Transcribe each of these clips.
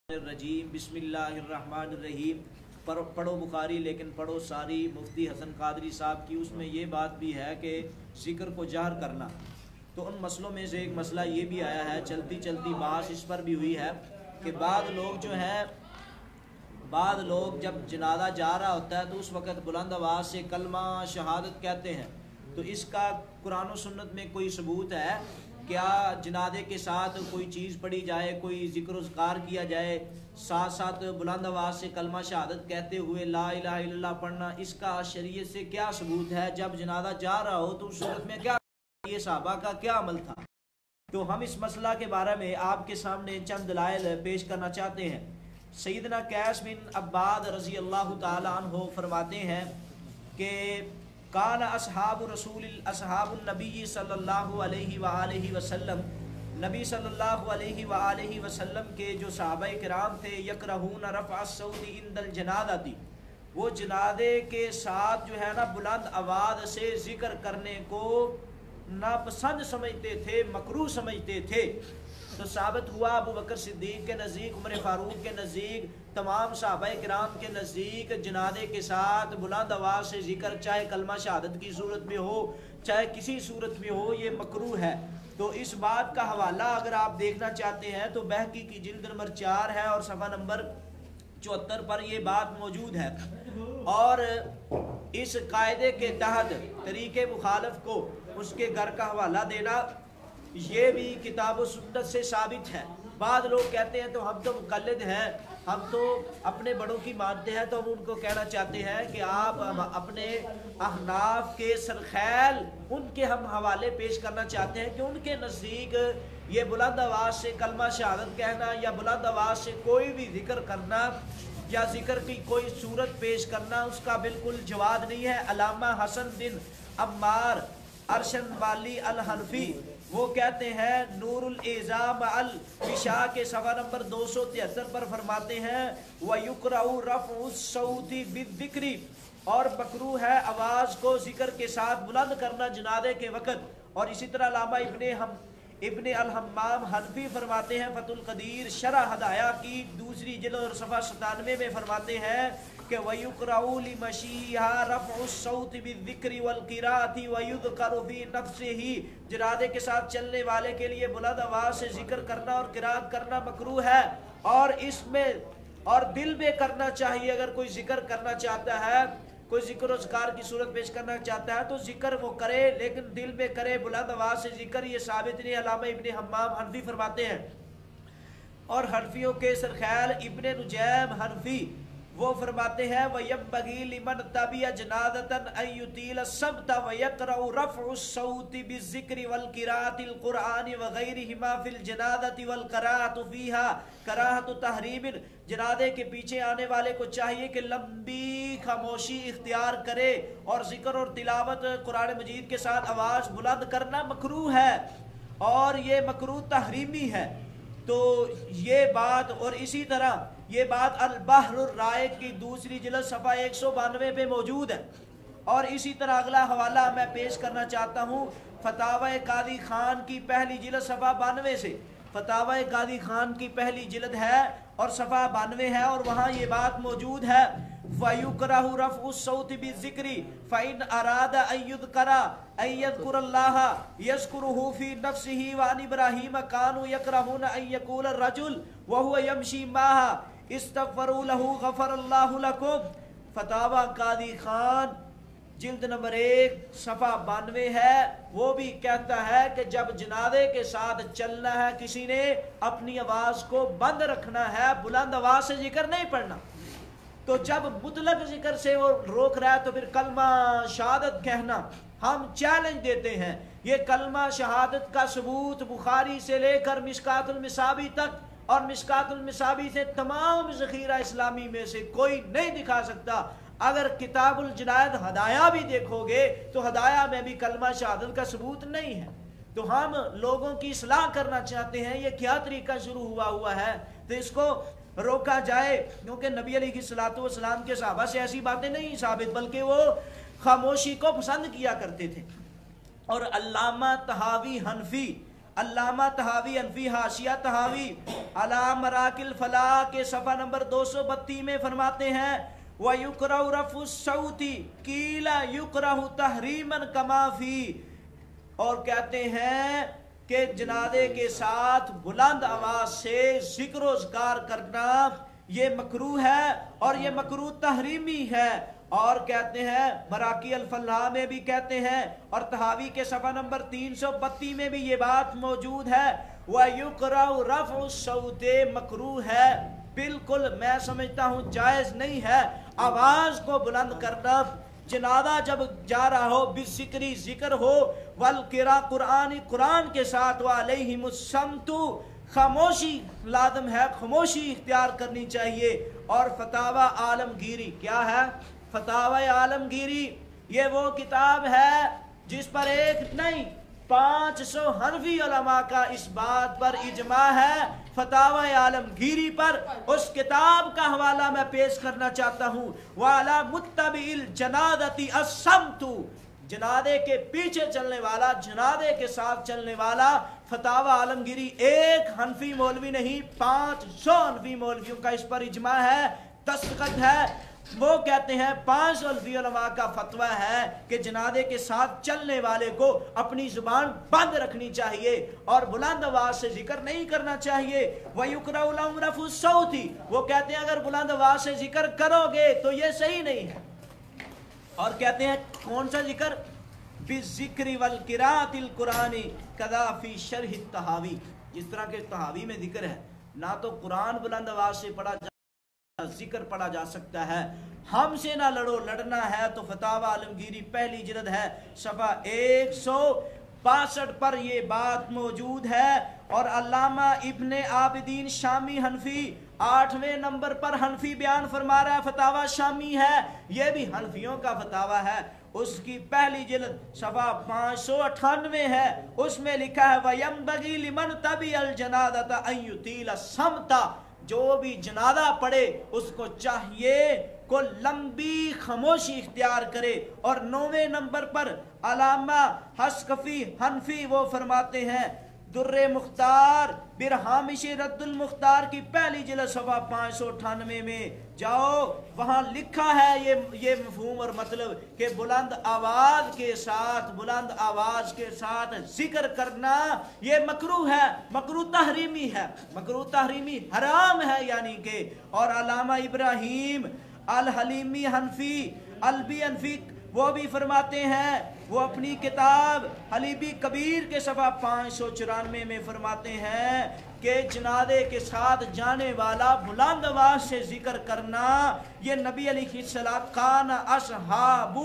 الرجیم बिस्मिल्लाहिर्रहमानिर्रहीम। पढ़ो बुखारी लेकिन पढ़ो सारी मुफ्ती हसन कादरी साहब की। उसमें ये बात भी है कि ज़िक्र को जहर करना, तो उन मसलों में से एक मसला ये भी आया है, चलती चलती बहस इस पर भी हुई है कि बाद लोग जब जनाजा जा रहा होता है तो उस वक़्त बुलंद आवाज़ से कलमा शहादत कहते हैं। तो इसका कुरान और सुन्नत में कोई सबूत है? क्या जनाजे के साथ कोई चीज़ पढ़ी जाए, कोई ज़िक्र उज़कार किया जाए, साथ साथ बुलंद आवाज़ से कलमा शहादत कहते हुए ला इलाहा इल्लल्लाह पढ़ना, इसका शरीयत से क्या सबूत है? जब जनाजा जा रहा हो तो उस सूरत में क्या, ये सहाबा का क्या अमल था? तो हम इस मसला के बारे में आपके सामने चंद दलाइल पेश करना चाहते हैं। सैयदना कैस बिन अब्बाद रज़ी अल्लाह ताला अन्हु फरमाते हैं कि कान असहाबुन नबी सल्लल्लाहु अलैहि व आलिहि वसल्लम, नबी सल्लल्लाहु अलैहि व आलिहि वसल्लम के जो सहाबा किराम थे, यकरहून रफ़अ अस्सौती इंदल जनाज़ती, वो जनाजे के साथ जो है ना बुलंद आवाज़ से ज़िक्र करने को नापसंद समझते थे, मकरूह समझते थे। तो साबित हुआ अबू बकर सिद्दीक़ के नज़दीक, उमर फ़ारूक के नज़दीक, तमाम सहाबा किराम के नज़दीक जनाजे के साथ बुलंद आवाज़ से ज़िक्र, चाहे कलमा शहादत की सूरत में हो चाहे किसी सूरत में हो, ये मकरूह है। तो इस बात का हवाला अगर आप देखना चाहते हैं तो बहकी की जिल्द नंबर 4 है और सफ़ा नंबर 74 पर ये बात मौजूद है। और इस कायदे के तहत तरीके मुखालफ को उसके घर का हवाला देना, ये भी किताब और सुन्नत से साबित है। बाद लोग कहते हैं तो हम तो मुक़ल्लिद हैं, हम तो अपने बड़ों की मानते हैं, तो हम उनको कहना चाहते हैं कि आप अपने अहनाफ के सरखैल उनके हम हवाले पेश करना चाहते हैं कि उनके नज़दीक ये बुलंद आवाज़ से कलमा शहादत कहना या बुलंद आवाज़ से कोई भी जिक्र करना या जिक्र की कोई सूरत पेश करना, उसका बिल्कुल जवाब नहीं है। अल्लामा हसन बिन अम्मार अरशन वाली अल हनफी वो कहते हैं नूरुल इज़ाम अल विशा के सफ़ा नंबर 273 पर फरमाते हैं वयुकराउ रफ़उ सौती बिद्दिक्री, और मकरूह है आवाज़ को जिक्र के साथ बुलंद करना जनाजे के वक़्त। और इसी तरह अल्लामा इब्ने अल हम्माम हनफी फरमाते हैं फतुल कदीर शरह हदाया की दूसरी जिल्द और सफ़ा 97 में फरमाते हैं कि वयुकराउ लिमशीहा रफ़उ सौत बिद्दिक्री वल क़िराअती वयुज़करु फ़ी नफ्सिही, जनाजे के साथ चलने वाले के लिए बुलंद आवाज़ से जिक्र करना और क़िराअत करना मकरूह है। और इसमें और दिल में करना चाहिए। अगर कोई जिक्र करना चाहता है, कोई जिक्र उज़कार की सूरत पेश करना चाहता है तो जिक्र वो करे, लेकिन दिल में करे, बुलंद आवाज़ से जिक्र, ये साबित नहीं। अल्लामा इब्ने हम्माम हनफी फरमाते हैं। और हनफियों के सरखैल इब्ने नुजैम हनफी वो फरमाते हैं वयंबगी लिमन तबिया जनाज़तन अन युतील सबत वयक़रउ रफ़उ सौती बिज़्ज़िक्रि वल क़िराअतिल क़ुरआनी व गैरिहिमा फ़िल जनाज़ति वल क़राअतु फ़ीहा कराहतु तहरीमिन, जनाजे के पीछे आने वाले को चाहिए कि लंबी खामोशी इख्तियार करे और ज़िक्र और तिलावत कुरान मजीद के साथ आवाज़ बुलंद करना मकरूह है और ये मकरूह तहरीमी है। तो ये बात, और इसी तरह ये बात अल बहरुर राइक की दूसरी जिल्द सफ़ा 192 पे मौजूद है। और इसी तरह अगला हवाला मैं पेश करना चाहता हूँ फतावा कादी खान की पहली जिल्द सफ़ा 92 से। फतावा कादी खान की पहली जिल्द है और सफ़ा 92 है, और वहाँ ये बात मौजूद है वयुकरहु रफ़उ सौती बिज़्ज़िक्रि फ़इन अरादा अन युज़करा अन यज़कुरल्लाह यज़कुरुहु फ़ी नफ्सिही व अन इब्राहीम कानू यकरहून अन यक़ूल अर्रजुल व हुवा यमशी माहा इस्तग़फ़रू लहू ग़फ़रल्लाहु लकुम। फतावा कादी खान जिल्द नंबर 1 सफ़ा 92 है। वो भी कहता है कि जब जनाजे के साथ चलना है, किसी ने अपनी आवाज़ को बंद रखना है, बुलंद आवाज़ से जिक्र नहीं पढ़ना। तो जब मुतलक जिक्र से वो रोक रहा है तो फिर कलमा शहादत कहना, हम चैलेंज देते हैं। ये कलमा शहादत का सबूत बुखारी से लेकर मिशकातुल मिसाबी तक और मिशकातुल मिसाबी से तमाम ज़ख़ीरा इस्लामी में से कोई नहीं दिखा सकता। अगर किताबुल जनायत हदाया भी देखोगे तो हदाया में भी कलमा शहादत का सबूत नहीं है। तो हम लोगों की इस्लाह करना चाहते हैं, ये क्या तरीका शुरू हुआ है, तो इसको रोका जाए, क्योंकि नबी अलैहिस्सलातु वस्सलाम के सहाबा से ऐसी बातें नहीं साबित, बल्कि वो खामोशी को पसंद किया करते थे। और अल्लामा तहावी हनफी علامہ تحاوی انفی حاشیہ تحاوی علی مراکل فلاح کے صفحہ نمبر 232 میں فرماتے ہیں وَيُكْرَهُ رَفْعُ الصَّوْتِ قِيلَ يُكْرَهُ تَحْرِيمًا كَمَا فِي، اور کہتے ہیں کہ جنازے کے ساتھ بلند آواز سے ذکر و اذکار کرنا یہ مکروہ ہے اور یہ مکروہ تحریمی ہے، اور کہتے ہیں مراکی الفلاح میں بھی کہتے ہیں اور تحاوی کے صفحہ نمبر 332 میں بھی یہ بات موجود ہے وَيُكْرَهُ رَفْعُ الصَّوْتِ مکروہ ہے، بالکل میں سمجھتا ہوں جائز نہیں ہے آواز کو بلند کرنا جنازہ جب جا رہا ہو، بالذکری ذکر ہو، والقرا قرآن کے ساتھ وعلیہم الصمت خاموشی لازم ہے، خاموشی اختیار کرنی چاہیے۔ اور فتاوی عالمگیری کیا ہے؟ فتاوی عالمگیری یہ وہ کتاب ہے جس پر ایک نہیں 500 حنفی علماء کا اس بات پر اجماع ہے۔ فتاوی عالمگیری پر اس کتاب کا حوالہ میں پیش کرنا چاہتا ہوں وَعَلَى مُتَّبِعِ الْجَنَازَةِ الصَّمْتُ، جنازے کے پیچھے چلنے والا، جنازے کے ساتھ چلنے والا فتاوی عالمگیری ایک حنفی مولوی نہیں 500 حنفی مولویوں کا اس پر اجماع ہے، دستخط ہے۔ وہ کہتے ہیں 500 حنفی علماء کا فتویٰ ہے کہ جنازے کے ساتھ چلنے والے کو اپنی زبان بند رکھنی چاہیے اور بلند آواز سے ذکر نہیں کرنا چاہیے۔ وَيُكْرَهُ لَهُمْ رَفْعُ الصَّوْتِ، وہ کہتے ہیں اگر بلند آواز سے ذکر کرو گے تو یہ صحیح نہیں ہے، اور کہتے ہیں کون سا ذکر؟ بِالذِّكْرِ وَالْقِرَاءَةِ الْقُرْآنِ كَذَا فِي شَرْحِ التَّحَاوِی، جس طرح کے تحاوی میں ذکر ہے، نہ تو قرآن بلند آواز سے پڑھا جا ذکر پڑھا جا سکتا ہے۔ ہم سے نہ لڑو، لڑنا ہے تو فتاوی عالمگیری پہلی جلد ہے صفحہ 162 پر یہ بات موجود ہے، اور علامہ ابن عابدین شامی حنفی 8ویں نمبر پر حنفی بیان فرما رہا ہے، فتاوی شامی ہے، یہ بھی حنفیوں کا فتاوی ہے، اس کی پہلی جلد صفحہ 598 ہے، اس میں لکھا ہے وَيَنبَغِي لِمَنْ تَبِعَ الْجَنَازَةَ أَن يُطِيلَ الصَّمْتَ، جو بھی جنازہ پڑھے اس کو چاہیے کو لمبی خاموشی اختیار کرے۔ اور 9ویں نمبر پر علامہ حسقفی حنفی وہ فرماتے ہیں در مختار برہامش رد المختار کی پہلی جلد صفحہ 598 میں جاؤ، وہاں لکھا ہے یہ مفہوم اور مطلب کہ بلند آواز کے ساتھ ذکر کرنا یہ مکروہ ہے، مکروہ تحریمی ہے، مکروہ تحریمی حرام ہے یعنی کہ۔ اور علامہ ابراہیم الحلیمی حنفی البی حنفی وہ بھی فرماتے ہیں، وہ اپنی کتاب حلیبی کبیر کے صفحہ 594 میں فرماتے ہیں کہ جنازے کے ساتھ جانے والا بلند آواز سے ذکر کرنا یہ نبی علیہ السلام کان اصحاب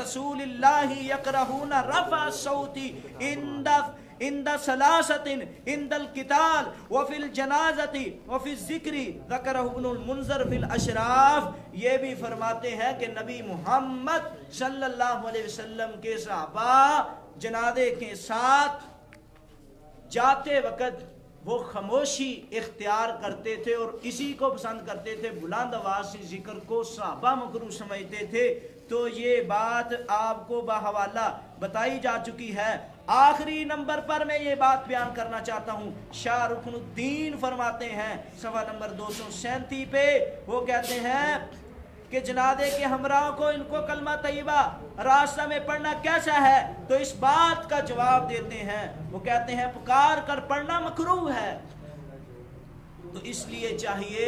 رسول اللہ یکرہون رفع الصوت عند ثلاثت عند القتال وفی الجنازت وفی الذکر ذکرہ ابن المنذر فی الاشراف، یہ بھی فرماتے ہیں کہ نبی محمد صلی اللہ علیہ وسلم کے صحابہ جنازے کے ساتھ جاتے وقت وہ خاموشی اختیار کرتے تھے اور اسی کو پسند کرتے تھے، بلند آواز سے ذکر کو صحابہ مکروہ سمجھتے تھے۔ تو یہ بات آپ کو بحوالہ بتائی جا چکی ہے۔ آخری نمبر پر میں یہ بات بیان کرنا چاہتا ہوں، شاہ رکن الدین فرماتے ہیں صفحہ نمبر 237 پہ، وہ کہتے ہیں کہ جنازے کے ہمراہ کو ان کو کلمہ طیبہ راستہ میں پڑھنا کیسا ہے، تو اس بات کا جواب دیتے ہیں، وہ کہتے ہیں پکار کر پڑھنا مکروہ ہے۔ تو اس لیے چاہیے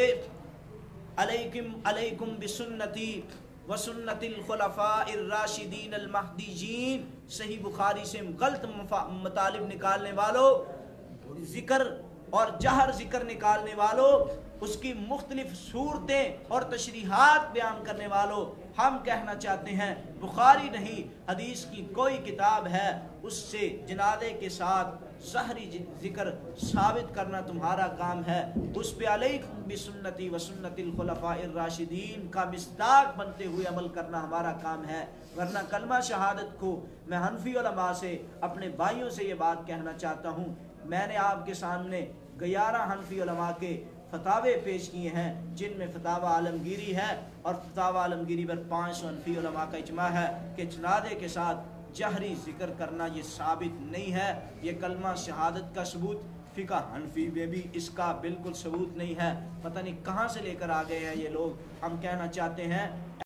علیکم بسنتی وسنت الخلفاء الراشدین المہدیین، صحیح بخاری سے غلط مطالب نکالنے والوں، ذکر اور جہر ذکر نکالنے والوں، اس کی مختلف صورتیں اور تشریحات بیان کرنے والوں، ہم کہنا چاہتے ہیں بخاری نہیں حدیث کی کوئی کتاب ہے اس سے جنازے کے ساتھ ظاہری ذکر ثابت کرنا تمہارا کام ہے، اس پہ علیکم بسنتی وسنت الخلفاء الراشدین کا مصداق بنتے ہوئے عمل کرنا ہمارا کام ہے۔ ورنہ کلمہ شہادت کو میں حنفی علماء سے اپنے بھائیوں سے یہ بات کہنا چاہتا ہوں، میں نے آپ کے سامنے 11 حنفی علماء کے فتاوے پیش کیے ہیں جن میں فتاوی عالمگیری ہے، اور فتاوی عالمگیری پر 500 حنفی علماء کا اجماع ہے کہ جنازے کے ساتھ جہری ذکر کرنا یہ ثابت نہیں ہے، یہ کلمہ شہادت کا ثبوت فقہ حنفی میں بھی اس کا بالکل ثبوت نہیں ہے، پتہ نہیں کہاں سے لے کر آ گئے ہیں یہ لوگ۔ ہم کہنا چاہتے ہیں